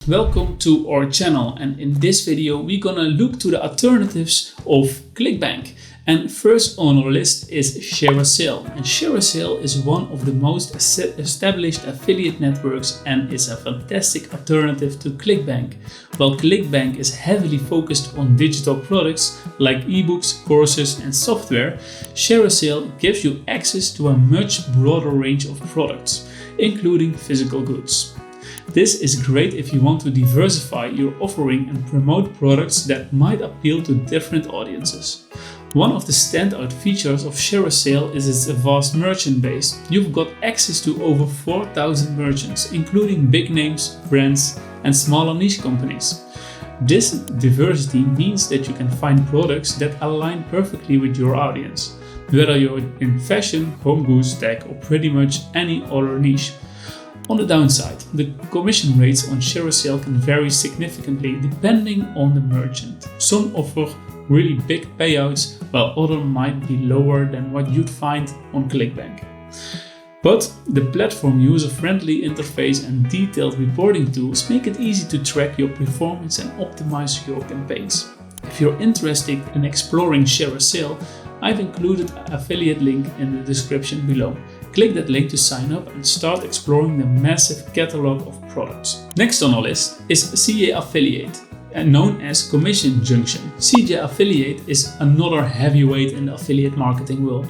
Welcome to our channel, and in this video we're gonna look to the alternatives of ClickBank. And first on our list is JVZoo. And JVZoo is one of the most established affiliate networks and is a fantastic alternative to ClickBank. While ClickBank is heavily focused on digital products like ebooks, courses and software, JVZoo gives you access to a much broader range of products, including physical goods. This is great if you want to diversify your offering and promote products that might appeal to different audiences. One of the standout features of JVZoo is its vast merchant base. You've got access to over 4,000 merchants, including big names, brands, and smaller niche companies. This diversity means that you can find products that align perfectly with your audience, whether you're in fashion, home goods, tech, or pretty much any other niche. On the downside, the commission rates on JVZoo can vary significantly depending on the merchant. Some offer really big payouts, while others might be lower than what you'd find on ClickBank. But the platform user-friendly interface and detailed reporting tools make it easy to track your performance and optimize your campaigns. If you're interested in exploring JVZoo, I've included an affiliate link in the description below. Click that link to sign up and start exploring the massive catalog of products. Next on our list is CJ Affiliate, known as Commission Junction. CJ Affiliate is another heavyweight in the affiliate marketing world.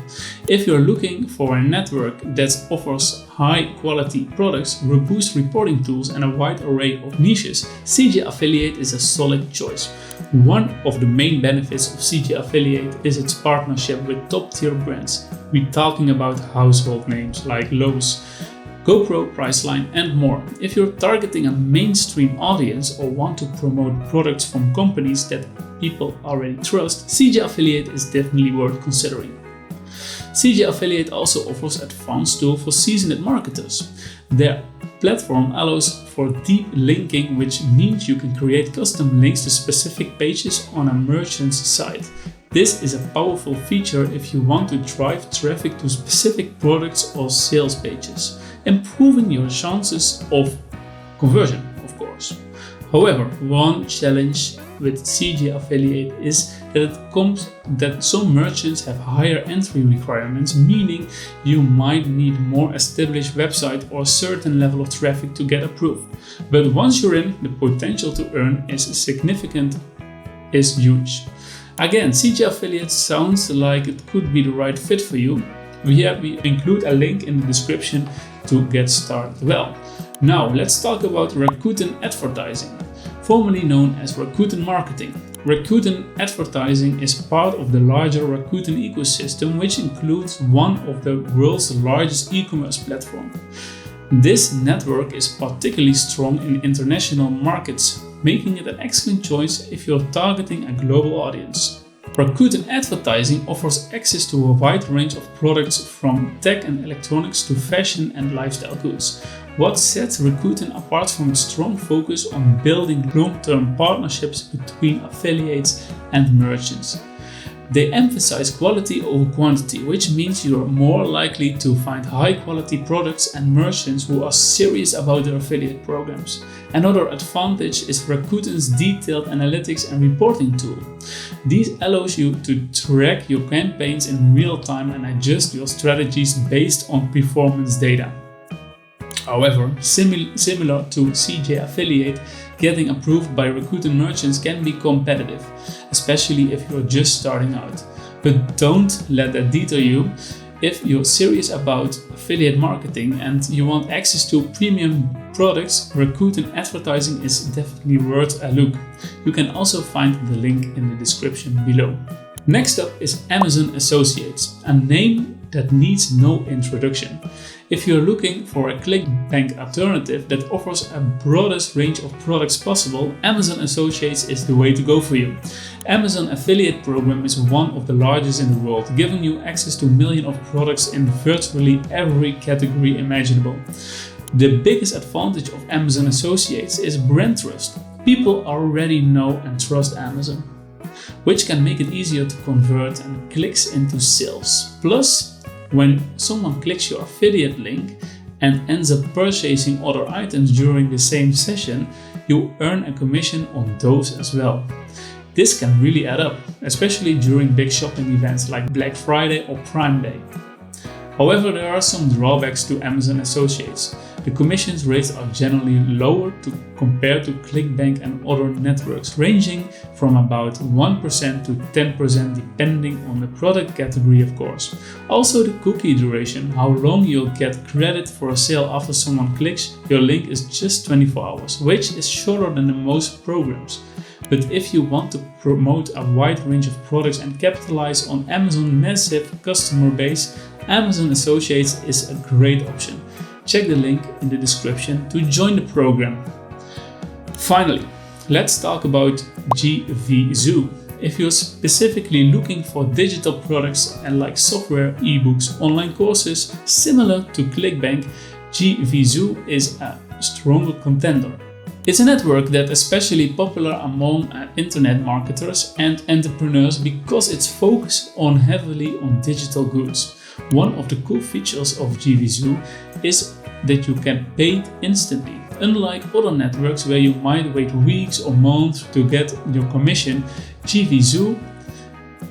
If you're looking for a network that offers high quality products, robust reporting tools and a wide array of niches, CJ Affiliate is a solid choice. One of the main benefits of CJ Affiliate is its partnership with top tier brands. We're talking about household names like Lowe's, GoPro, Priceline and more. If you're targeting a mainstream audience or want to promote products from companies that people already trust, CJ Affiliate is definitely worth considering. CJ Affiliate also offers advanced tools for seasoned marketers. Their platform allows for deep linking, which means you can create custom links to specific pages on a merchant's site. This is a powerful feature if you want to drive traffic to specific products or sales pages, improving your chances of conversion, of course. However, one challenge with CJ Affiliate is that some merchants have higher entry requirements, meaning you might need more established website or a certain level of traffic to get approved. But once you're in, the potential to earn is huge. Again, CJ Affiliate sounds like it could be the right fit for you. We include a link in the description to get started. Well, now let's talk about Rakuten Advertising, formerly known as Rakuten Marketing. Rakuten Advertising is part of the larger Rakuten ecosystem, which includes one of the world's largest e-commerce platforms. This network is particularly strong in international markets, making it an excellent choice if you're targeting a global audience. Rakuten Advertising offers access to a wide range of products from tech and electronics to fashion and lifestyle goods. What sets Rakuten apart from its strong focus on building long-term partnerships between affiliates and merchants. They emphasize quality over quantity, which means you are more likely to find high-quality products and merchants who are serious about their affiliate programs. Another advantage is Rakuten's detailed analytics and reporting tool. This allows you to track your campaigns in real time and adjust your strategies based on performance data. However, similar to CJ Affiliate, getting approved by Rakuten merchants can be competitive, especially if you're just starting out. But don't let that deter you. If you're serious about affiliate marketing and you want access to premium products, Rakuten Advertising is definitely worth a look. You can also find the link in the description below. Next up is Amazon Associates, a name that needs no introduction. If you're looking for a ClickBank alternative that offers a broadest range of products possible, Amazon Associates is the way to go for you. Amazon affiliate program is one of the largest in the world, giving you access to millions of products in virtually every category imaginable. The biggest advantage of Amazon Associates is brand trust. People already know and trust Amazon, which can make it easier to convert and clicks into sales. Plus, when someone clicks your affiliate link and ends up purchasing other items during the same session, you earn a commission on those as well. This can really add up, especially during big shopping events like Black Friday or Prime Day. However, there are some drawbacks to Amazon Associates. The commissions rates are generally lower compared to ClickBank and other networks, ranging from about 1% to 10% depending on the product category, of course. Also, the cookie duration, how long you'll get credit for a sale after someone clicks your link, is just 24 hours, which is shorter than the most programs. But if you want to promote a wide range of products and capitalize on Amazon's massive customer base, Amazon Associates is a great option. Check the link in the description to join the program. Finally, let's talk about JVZoo. If you're specifically looking for digital products and like software, ebooks, online courses similar to ClickBank, JVZoo is a stronger contender. It's a network that's especially popular among internet marketers and entrepreneurs because it's focused heavily on digital goods. One of the cool features of JVZoo is that you can pay instantly. Unlike other networks where you might wait weeks or months to get your commission, JVZoo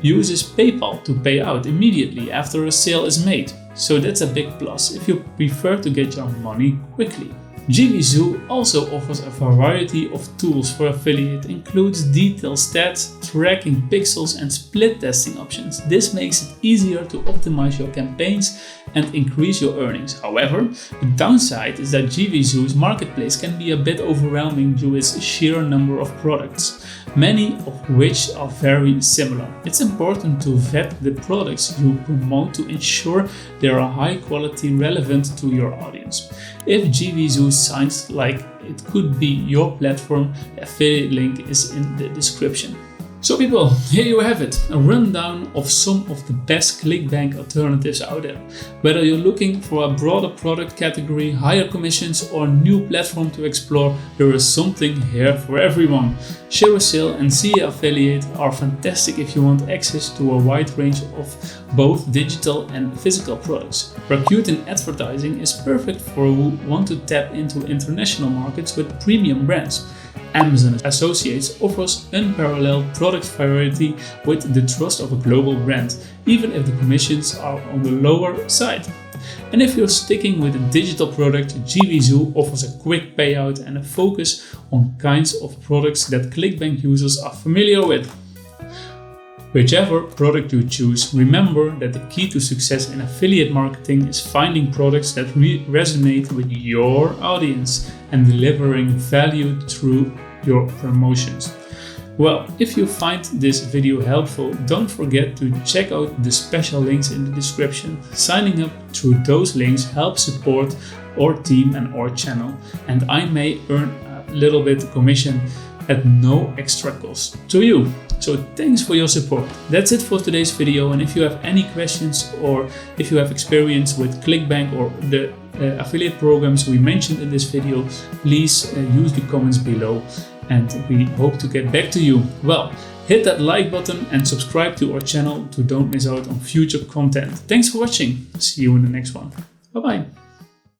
uses PayPal to pay out immediately after a sale is made. So that's a big plus if you prefer to get your money quickly. JVZoo also offers a variety of tools for affiliate, includes detailed stats, tracking pixels and split testing options. This makes it easier to optimize your campaigns and increase your earnings. However, the downside is that JVZoo's marketplace can be a bit overwhelming due to its sheer number of products, many of which are very similar. It's important to vet the products you promote to ensure they are high quality, relevant to your audience. If JVZoo sounds like it could be your platform, the affiliate link is in the description. So people, here you have it, a rundown of some of the best ClickBank alternatives out there. Whether you're looking for a broader product category, higher commissions or new platform to explore, there is something here for everyone. JVZoo and SIA Affiliate are fantastic if you want access to a wide range of both digital and physical products. Rakuten Advertising is perfect for who want to tap into international markets with premium brands. Amazon Associates offers unparalleled product variety with the trust of a global brand, even if the commissions are on the lower side. And if you're sticking with a digital product, JVZoo offers a quick payout and a focus on kinds of products that ClickBank users are familiar with. Whichever product you choose, remember that the key to success in affiliate marketing is finding products that resonate with your audience and delivering value through your promotions. Well, if you find this video helpful, don't forget to check out the special links in the description. Signing up through those links helps support our team and our channel, and I may earn a little bit of commission at no extra cost to you. So thanks for your support. That's it for today's video, and if you have any questions or if you have experience with ClickBank or the affiliate programs we mentioned in this video, please use the comments below and we hope to get back to you. Well, hit that like button and subscribe to our channel to don't miss out on future content. Thanks for watching. See you in the next one. Bye bye.